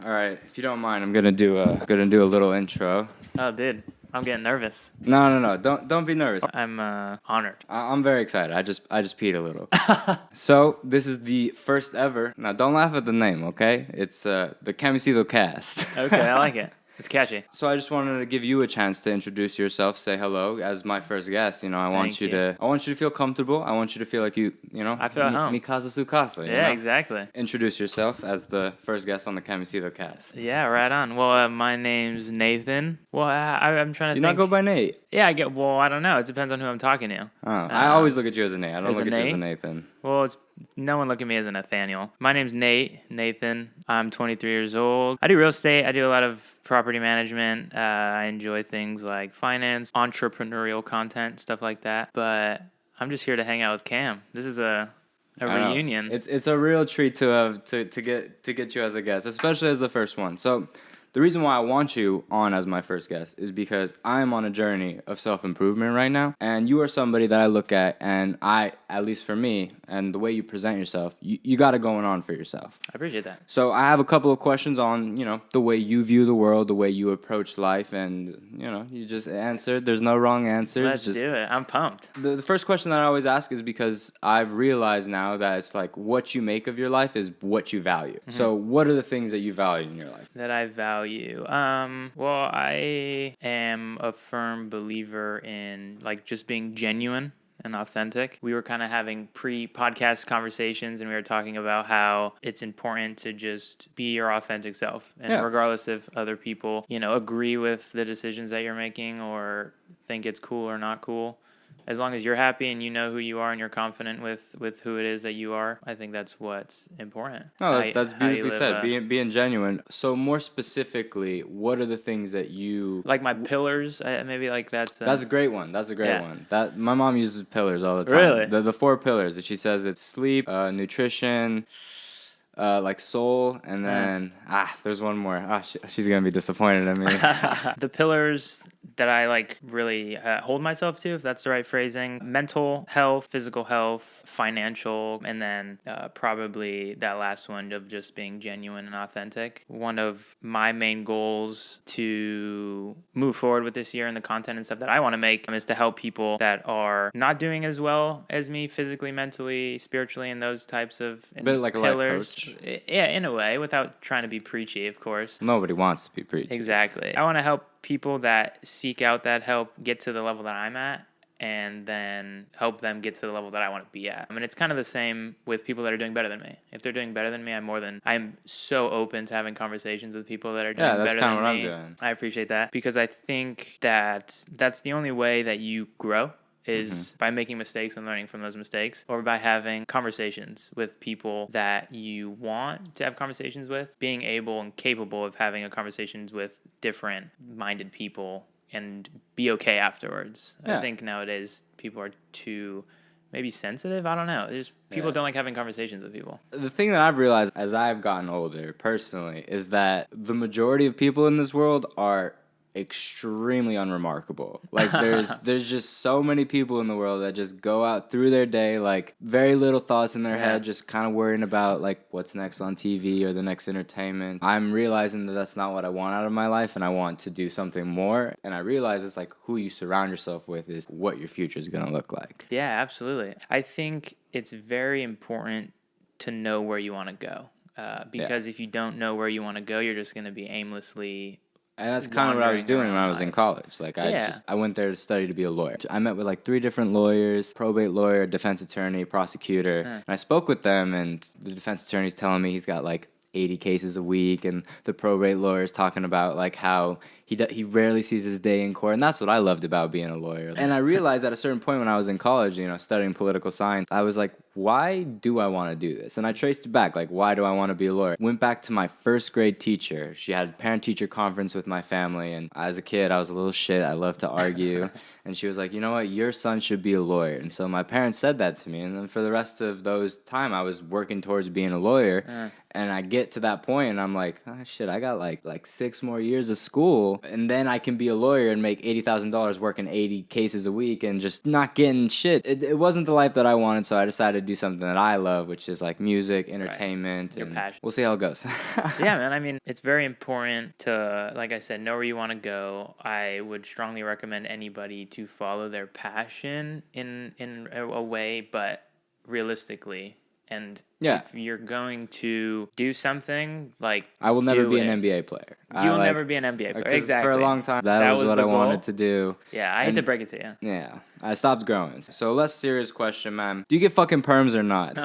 All right, if you don't mind, I'm gonna do a little intro. Oh, dude, I'm getting nervous. No, don't be nervous. I'm honored. I'm very excited. I just peed a little. So this is the first ever. Now don't laugh at the name, okay? It's the Camictho cast. Okay, I like it. It's catchy. So I just wanted to give you a chance to introduce yourself, say hello as my first guest. I want Thank you you. to feel comfortable. I want you to feel like I feel at home. Mi casa su casa. Yeah, exactly. Introduce yourself as the first guest on the Camictho cast. Yeah, right on. Well, my name's Nathan. Well, I'm trying to Do you think. not go by Nate? Yeah, I don't know. It depends on who I'm talking to. Oh, I always look at you as a Nate. I don't as look a at you as a Nate? Nathan. Well, no one look at me as a Nathaniel. My name's Nathan. I'm 23 years old. I do real estate. I do a lot of property management. I enjoy things like finance, entrepreneurial content, stuff like that. But I'm just here to hang out with Cam. This is a reunion. It's a real treat to get you as a guest, especially as the first one. So the reason why I want you on as my first guest is because I am on a journey of self-improvement right now, and you are somebody that I look at, and at least for me, and the way you present yourself, you got it going on for yourself. I appreciate that. So I have a couple of questions on, the way you view the world, the way you approach life, and, you just answered. There's no wrong answers. Let's do it. I'm pumped. The first question that I always ask is because I've realized now that it's like what you make of your life is what you value. Mm-hmm. So what are the things that you value in your life? That I value. Well, I am a firm believer in just being genuine and authentic. We were kind of having pre-podcast conversations, and we were talking about how it's important to just be your authentic self. And regardless if other people, agree with the decisions that you're making or think it's cool or not cool, as long as you're happy and you know who you are and you're confident with who it is that you are, I think that's what's important. Oh, that's beautifully said. Being genuine. So more specifically, what are the things that you... Like my pillars, maybe like that's... That's a great one. That's a great one. That my mom uses pillars all the time. Really? The 4 pillars that she says it's sleep, nutrition... like soul, and then there's one more. She's gonna be disappointed in me. The pillars that I really hold myself to, if that's the right phrasing: mental health, physical health, financial, and then probably that last one of just being genuine and authentic. One of my main goals to move forward with this year and the content and stuff that I want to make is to help people that are not doing as well as me physically, mentally, spiritually, and those types of a bit like pillars. A life coach. Yeah, in a way, without trying to be preachy, of course. Nobody wants to be preachy. Exactly. I want to help people that seek out that help get to the level that I'm at, and then help them get to the level that I want to be at. I mean, it's kind of the same with people that are doing better than me. If they're doing better than me, I'm so open to having conversations with people that are doing better than me. Yeah, that's kind of what I'm doing. I appreciate that, because I think that that's the only way that you grow. Is by making mistakes and learning from those mistakes, or by having conversations with people that you want to have conversations with, being able and capable of having conversations with different minded people and be okay afterwards. Yeah. I think nowadays people are too maybe sensitive. I don't know. People don't like having conversations with people. The thing that I've realized as I've gotten older personally is that the majority of people in this world are extremely unremarkable. Like there's just so many people in the world that just go out through their day like very little thoughts in their head, just kind of worrying about like what's next on TV or the next entertainment. I'm realizing that that's not what I want out of my life, and I want to do something more. And I realize it's like who you surround yourself with is what your future is going to look like. Yeah, absolutely. I think it's very important to know where you want to go, because if you don't know where you want to go, you're just going to be aimlessly. And that's kind of what I was doing when I was in college. Like I went there to study to be a lawyer. I met with like 3 different lawyers: probate lawyer, defense attorney, prosecutor. And I spoke with them, and the defense attorney's telling me he's got like 80 cases a week, and the probate lawyer is talking about like how he rarely sees his day in court, and that's what I loved about being a lawyer. And I realized at a certain point when I was in college, studying political science, I was like, why do I want to do this? And I traced it back, like, why do I want to be a lawyer? Went back to my first grade teacher. She had a parent-teacher conference with my family, and as a kid, I was a little shit. I loved to argue. And she was like, you know what, your son should be a lawyer. And so my parents said that to me, and then for the rest of those time, I was working towards being a lawyer. And I get to that point, and I'm like, oh, shit, I got like 6 more years of school. school, and then I can be a lawyer and make $80,000 working 80 cases a week and just not getting shit. It wasn't the life that I wanted, so I decided to do something that I love, which is like music, entertainment, Your and passion. we'll see how it goes. Yeah, man. I mean, it's very important to, like I said, know where you want to go. I would strongly recommend anybody to follow their passion in a way, but realistically. And if you're going to do something, like, I will never be an NBA player. You'll never be an NBA player. Exactly. For a long time, that was what I wanted to do. Yeah, I hate to break it to you. Yeah, I stopped growing. So less serious question, man. Do you get fucking perms or not?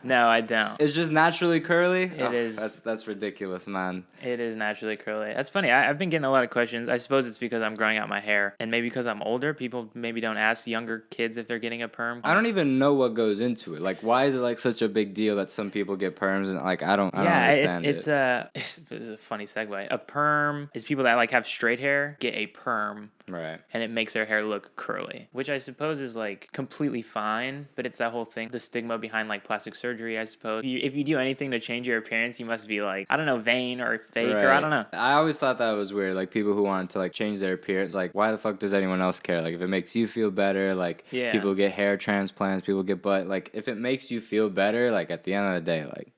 No, I don't. It's just naturally curly? It is. That's ridiculous, man. It is naturally curly. That's funny. I've been getting a lot of questions. I suppose it's because I'm growing out my hair. And maybe because I'm older, people maybe don't ask younger kids if they're getting a perm. I don't even know what goes into it. Like, why is it like such a big deal that some people get perms and like I don't understand it. It's a funny segue. A perm is people that like have straight hair get a perm. Right. And it makes their hair look curly, which I suppose is like completely fine, but it's that whole thing, the stigma behind like plastic surgery, I suppose. If you do anything to change your appearance, you must be like, I don't know, vain or fake or I don't know. I always thought that was weird. Like people who wanted to like change their appearance, like why the fuck does anyone else care? Like if it makes you feel better, like people get hair transplants, people get butt. Like if it makes you feel better, like at the end of the day, like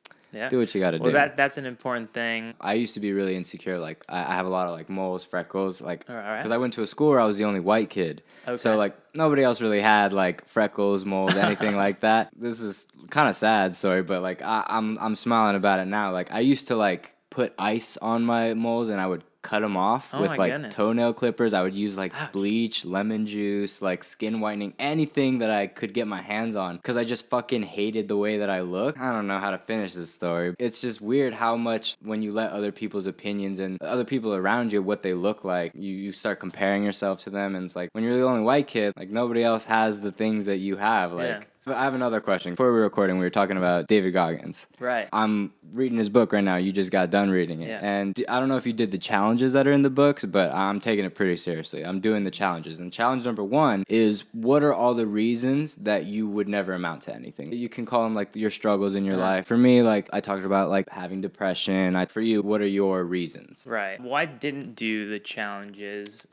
do what you gotta do. Well, that's an important thing. I used to be really insecure. Like I have a lot of like moles, freckles, like because I went to a school where I was the only white kid. Okay. So like nobody else really had like freckles, moles, anything like that. This is kind of sad, sorry, but like I'm smiling about it now. Like I used to like put ice on my moles and I would cut them off with like toenail clippers. I would use like bleach, lemon juice, like skin whitening, anything that I could get my hands on because I just fucking hated the way that I look. I don't know how to finish this story. It's just weird how much when you let other people's opinions and other people around you, what they look like, you start comparing yourself to them. And it's like when you're the only white kid, like nobody else has the things that you have. Like So I have another question. Before we were recording, we were talking about David Goggins. Right. I'm reading his book right now. You just got done reading it. Yeah. And I don't know if you did the challenges that are in the books, but I'm taking it pretty seriously. I'm doing the challenges. And challenge number 1 is, what are all the reasons that you would never amount to anything? You can call them like your struggles in your life. For me, like I talked about like having depression. For you, what are your reasons? Right. Well, I didn't do the challenges.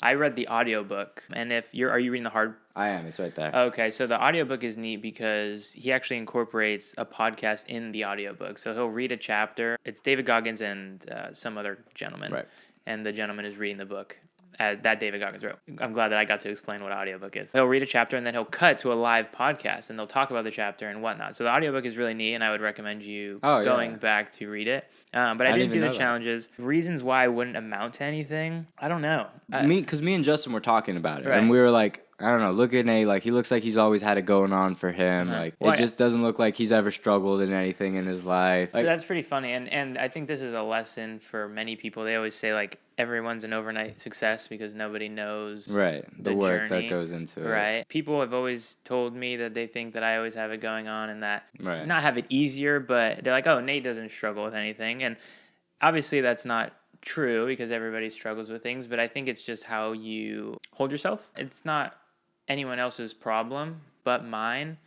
I read the audiobook. And are you reading the hard? I am. It's right there. Okay, so the audiobook is neat because he actually incorporates a podcast in the audiobook. So he'll read a chapter. It's David Goggins and some other gentleman. Right. And the gentleman is reading the book that David Goggins wrote. I'm glad that I got to explain what audiobook is. He'll read a chapter and then he'll cut to a live podcast and they'll talk about the chapter and whatnot. So the audiobook is really neat and I would recommend you going back to read it. But I didn't do the challenges. Reasons why I wouldn't amount to anything, I don't know. Because me and Justin were talking about it. Right. And we were like, I don't know, look at Nate, like he looks like he's always had it going on for him. Like it just doesn't look like he's ever struggled in anything in his life. Like, that's pretty funny. And I think this is a lesson for many people. They always say like everyone's an overnight success because nobody knows the work that goes into it. Right. People have always told me that they think that I always have it going on and that not have it easier, but they're like, oh, Nate doesn't struggle with anything. And obviously that's not true because everybody struggles with things, but I think it's just how you hold yourself. It's not anyone else's problem but mine.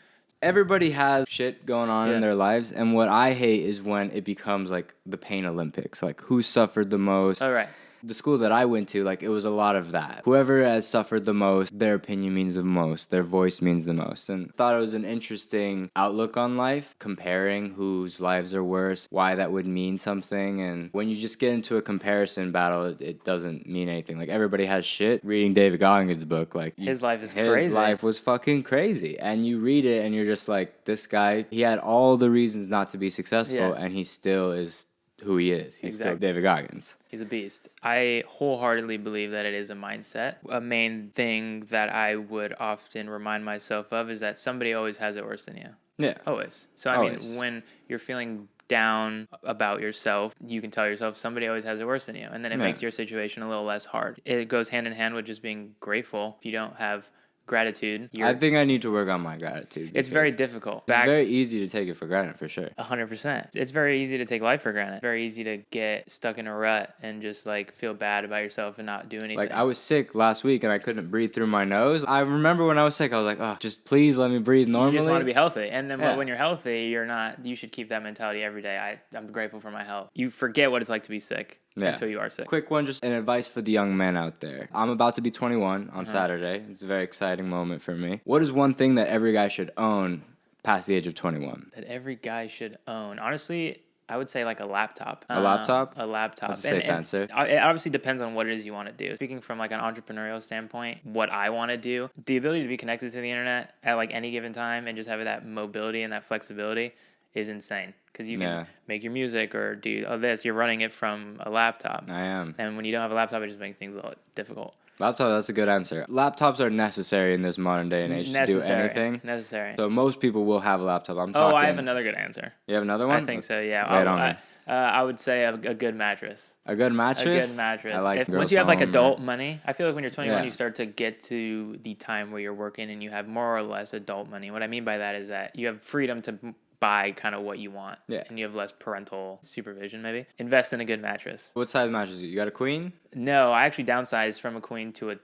Everybody has shit going on in their lives, and what I hate is when it becomes like the pain Olympics, like who suffered the most. All right. The school that I went to, like, it was a lot of that. Whoever has suffered the most, their opinion means the most, their voice means the most. And thought it was an interesting outlook on life, comparing whose lives are worse, why that would mean something. And when you just get into a comparison battle, it doesn't mean anything. Like, everybody has shit. Reading David Goggins' book, like, his life is crazy. His life was fucking crazy. And you read it and you're just like, this guy, he had all the reasons not to be successful, and he still is who he is. He's still David Goggins. He's a beast. I wholeheartedly believe that it is a mindset. A main thing that I would often remind myself of is that somebody always has it worse than you. Yeah. Always. So, I mean, when you're feeling down about yourself, you can tell yourself somebody always has it worse than you. And then it makes your situation a little less hard. It goes hand in hand with just being grateful. If you don't have gratitude. I think I need to work on my gratitude. It's very difficult. It's very easy to take it for granted, for sure. 100%. It's very easy to take life for granted. Very easy to get stuck in a rut and just like feel bad about yourself and not do anything. Like I was sick last week and I couldn't breathe through my nose. I remember when I was sick, I was like, oh, just please let me breathe normally. You just want to be healthy. And then when you're healthy, you should keep that mentality every day. I'm grateful for my health. You forget what it's like to be sick. until you are sick. Quick one, just an advice for the young men out there. I'm about to be 21 on Saturday. It's a very exciting moment for me. What is one thing that every guy should own past the age of 21? That every guy should own. Honestly, I would say like a laptop. A laptop? A laptop. That's a safe answer. It obviously depends on what it is you want to do. Speaking from like an entrepreneurial standpoint, what I want to do, the ability to be connected to the internet at like any given time and just have that mobility and that flexibility is insane. Because you can make your music or do this. You're running it from a laptop. I am. And when you don't have a laptop, it just makes things a little difficult. Laptop, that's a good answer. Laptops are necessary in this modern day and age to do anything. Necessary. So most people will have a laptop. I have another good answer. You have another one? I think so, yeah. Wait on me. I would say a good mattress. A good mattress? A good mattress. I like once you have like adult money, I feel like when you're 21, you start to get to the time where you're working and you have more or less adult money. What I mean by that is that you have freedom to buy kind of what you want. Yeah. And you have less parental supervision, maybe. Invest in a good mattress. What size mattress? You got a queen? No, I actually downsized from a queen to a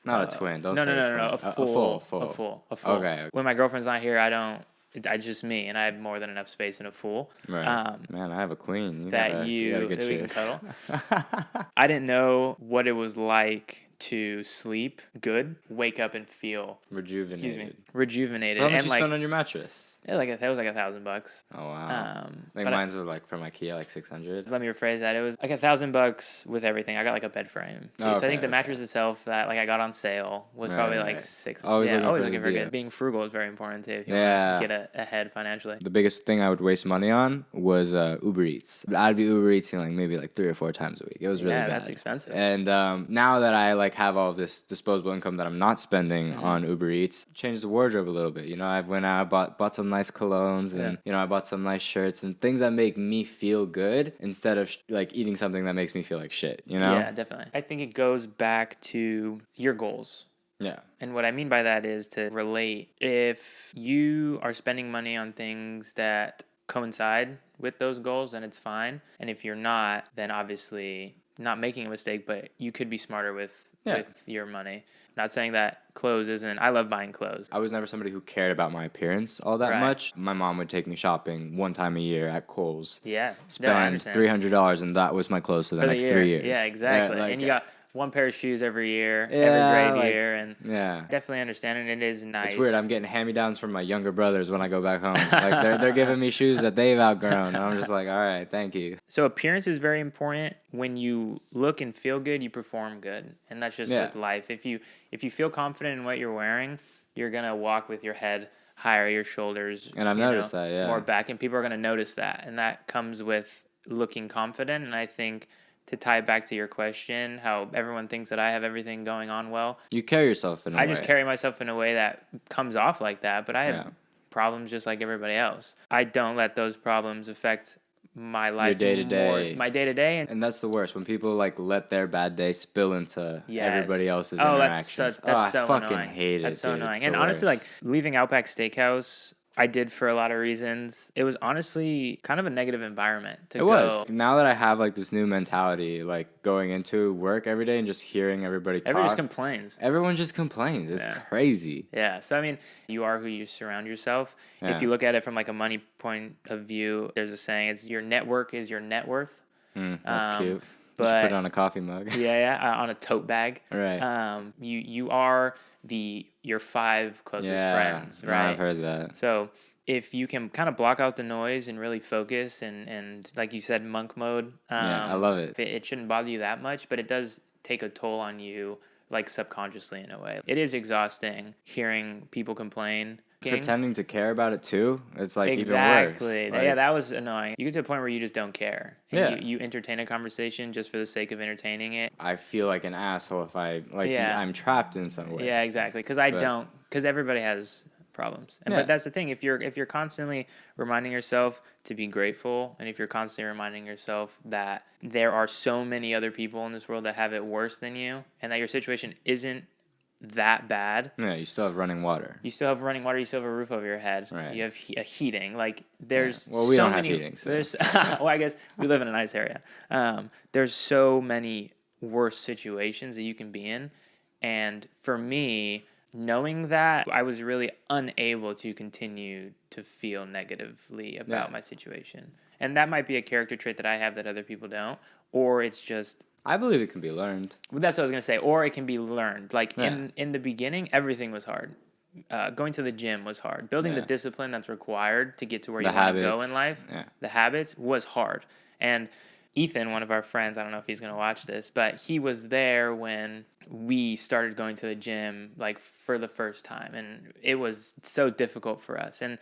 not a twin. Don't say no, a twin. A full. Okay. When my girlfriend's not here, it's just me, and I have more than enough space in a full. Right. Man, I have a queen. That we can cuddle. I didn't know what it was like to sleep good, wake up and feel rejuvenated. So how much and you like, spend on your mattress? Yeah, that was like $1,000. Oh wow! Mine's were like from IKEA, like $600. Let me rephrase that. It was like $1,000 with everything. I got like a bed frame too. So I think the mattress itself that like I got on sale was probably like $600. Always looking for good. Being frugal is very important too. If you want to get ahead financially. The biggest thing I would waste money on was Uber Eats. I'd be Uber Eating like maybe like 3 or 4 times a week. It was really bad. Yeah, that's expensive. And now that I like have all of this disposable income that I'm not spending on Uber Eats, changed the wardrobe a little bit. You know, I've went out, bought some nice colognes. And, I bought some nice shirts and things that make me feel good instead of like eating something that makes me feel like shit, you know? Yeah, definitely. I think it goes back to your goals. Yeah. And what I mean by that is to relate. If you are spending money on things that coincide with those goals, then it's fine. And if you're not, then obviously not making a mistake, but you could be smarter with your money. Not saying that clothes isn't. I love buying clothes. I was never somebody who cared about my appearance all that much. My mom would take me shopping one time a year at Kohl's. Yeah. Spend $300, and that was my clothes for the next 3 years. Yeah, exactly. And you got one pair of shoes every year, every grade year, and definitely understand it. It is nice. It's weird. I'm getting hand-me-downs from my younger brothers when I go back home. Like they're giving me shoes that they've outgrown. And I'm just like, all right, thank you. So appearance is very important. When you look and feel good, you perform good, and that's just with life. If you feel confident in what you're wearing, you're gonna walk with your head higher, your shoulders, and I've noticed that, more back, and people are gonna notice that, and that comes with looking confident. And I think, to tie it back to your question, how everyone thinks that I have everything going on well. You carry yourself in a way. I just carry myself in a way that comes off like that, but I have problems just like everybody else. I don't let those problems affect my life. Your day-to-day. My day-to-day. And that's the worst, when people like let their bad day spill into everybody else's interactions. That's so I fucking annoying. hate it. That's so dude. annoying. And honestly, like leaving Outback Steakhouse, I did for a lot of reasons. It was honestly kind of a negative environment to go. It was. Now that I have like this new mentality, like going into work every day and just hearing everybody talk. Everybody just complains. Everyone just complains. It's crazy. Yeah. So, I mean, you are who you surround yourself. Yeah. If you look at it from like a money point of view, there's a saying, it's your network is your net worth. That's cute. But, you should put it on a coffee mug. On a tote bag. Right. You are your 5 closest friends, right? No, I've heard that. So if you can kind of block out the noise and really focus and like you said, monk mode. I love it. It shouldn't bother you that much, but it does take a toll on you, like subconsciously in a way. It is exhausting hearing people complain. Pretending to care about it too. It's like even worse. Like, that was annoying. You get to a point where you just don't care. And you entertain a conversation just for the sake of entertaining it. I feel like an asshole if I'm trapped in some way. Yeah, exactly. Because everybody has problems. But that's the thing. If you're constantly reminding yourself to be grateful, and if you're constantly reminding yourself that there are so many other people in this world that have it worse than you, and that your situation isn't that bad. Yeah, you still have running water. You still have a roof over your head. Right. You have a heating. Like there's we don't have heating. So. There's well, I guess we live in a nice area. There's so many worse situations that you can be in, and for me, knowing that, I was really unable to continue to feel negatively about my situation. And that might be a character trait that I have that other people don't, or it's just... I believe it can be learned. Well, that's what I was going to say. Or it can be learned. Like, in the beginning, everything was hard. Going to the gym was hard. Building the discipline that's required to get to where you want to go in life, the habits, was hard. And Ethan, one of our friends, I don't know if he's going to watch this, but he was there when we started going to the gym, like, for the first time. And it was so difficult for us. And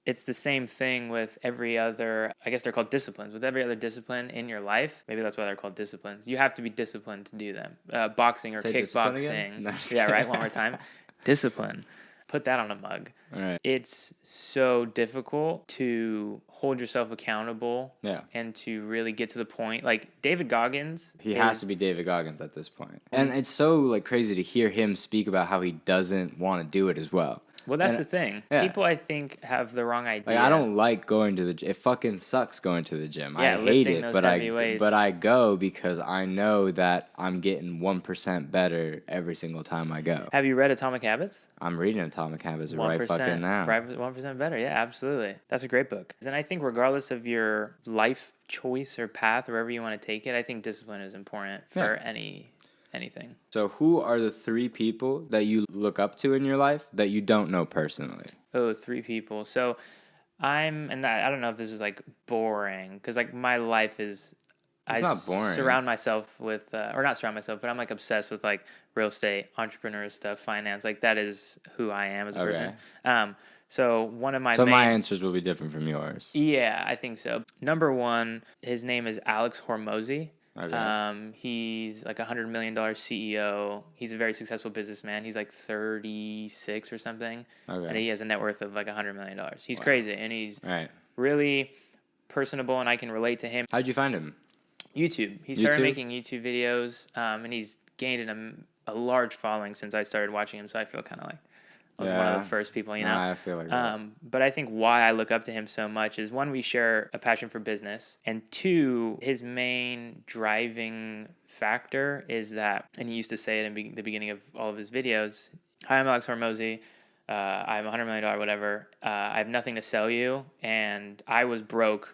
it's the same thing with every other, I guess they're called disciplines. With every other discipline in your life, maybe that's why they're called disciplines. You have to be disciplined to do them. Boxing or kickboxing. No. Yeah, right? One more time. Discipline. Put that on a mug. All right. It's so difficult to hold yourself accountable and to really get to the point. Like David Goggins. He has to be David Goggins at this point. And it's so like crazy to hear him speak about how he doesn't want to do it as well. Well, that's the thing. Yeah. People, I think, have the wrong idea. Like, I don't like going to the gym. It fucking sucks going to the gym. I hate it, but I go because I know that I'm getting 1% better every single time I go. Have you read Atomic Habits? I'm reading Atomic Habits right fucking now. 1% better. Yeah, absolutely. That's a great book. And I think regardless of your life choice or path, wherever you want to take it, I think discipline is important for anything. So who are the 3 people that you look up to in your life that you don't know personally? Oh, 3 people. So I don't know if this is like boring because like my life is... It's not boring. Surround myself with, or not surround myself, but I'm like obsessed with like real estate, entrepreneur stuff, finance. Like that is who I am as a person. So one of my my answers will be different from yours. Yeah, I think so. Number 1, his name is Alex Hormozi. Okay. He's like $100 million CEO. He's a very successful businessman. He's like 36 or something. Okay. And he has a net worth of like $100 million. He's crazy, and he's really personable, and I can relate to him. How'd you find him? YouTube. He started making YouTube videos, and he's gained a large following since I started watching him, so I feel kind of like I was one of the first people, you know. I feel like that. But I think why I look up to him so much is, 1, we share a passion for business, and 2, his main driving factor is that, and he used to say it in the beginning of all of his videos, "Hi, I'm Alex Hormozi. I'm $100 million, whatever. I have nothing to sell you, and I was broke